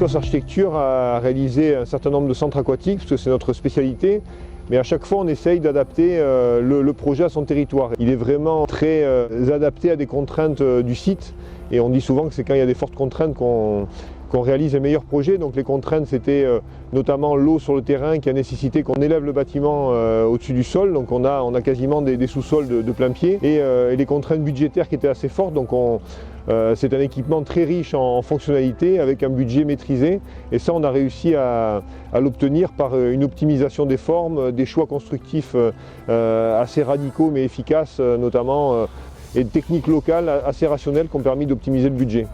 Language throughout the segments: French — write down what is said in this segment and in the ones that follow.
Aquos Architecture a réalisé un certain nombre de centres aquatiques, parce que c'est notre spécialité. Mais à chaque fois, on essaye d'adapter le projet à son territoire. Il est vraiment très adapté à des contraintes du site. Et on dit souvent que c'est quand il y a des fortes contraintes qu'on réalise les meilleurs projets. Donc les contraintes, c'était notamment l'eau sur le terrain qui a nécessité qu'on élève le bâtiment au-dessus du sol. Donc on a quasiment des sous-sols de plein pied. Et les contraintes budgétaires qui étaient assez fortes. Donc c'est un équipement très riche en fonctionnalités avec un budget maîtrisé. Et ça, on a réussi à l'obtenir par une optimisation des formes, des choix constructifs assez radicaux mais efficaces notamment, et de techniques locales assez rationnelles qui ont permis d'optimiser le budget.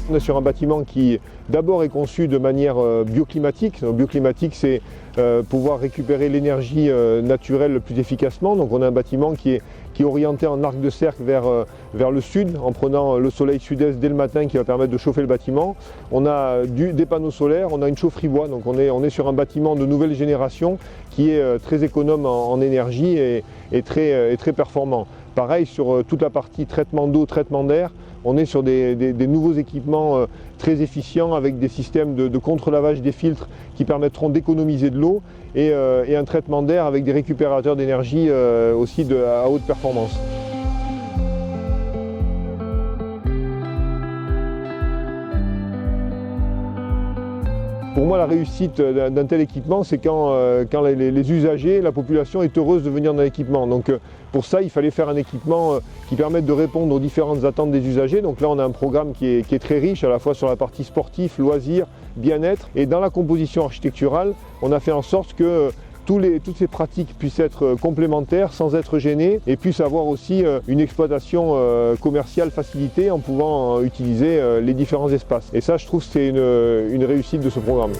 On est sur un bâtiment qui d'abord est conçu de manière bioclimatique. Bioclimatique, c'est pouvoir récupérer l'énergie naturelle le plus efficacement. Donc on a un bâtiment qui est orienté en arc de cercle vers le sud, en prenant le soleil sud-est dès le matin qui va permettre de chauffer le bâtiment. On a des panneaux solaires, on a une chaufferie bois, donc on est sur un bâtiment de nouvelle génération qui est très économe en énergie et très performant. Pareil sur toute la partie traitement d'eau, traitement d'air, on est sur des nouveaux équipements très efficients avec des systèmes de contre-lavage des filtres qui permettront d'économiser de l'eau et un traitement d'air avec des récupérateurs d'énergie aussi à haute performance. Pour moi, la réussite d'un tel équipement, c'est quand les usagers, la population est heureuse de venir dans l'équipement. Donc pour ça, il fallait faire un équipement qui permette de répondre aux différentes attentes des usagers. Donc là, on a un programme qui est très riche, à la fois sur la partie sportif, loisirs, bien-être. Et dans la composition architecturale, on a fait en sorte que toutes ces pratiques puissent être complémentaires sans être gênées et puissent avoir aussi une exploitation commerciale facilitée en pouvant utiliser les différents espaces. Et ça, je trouve que c'est une réussite de ce programme.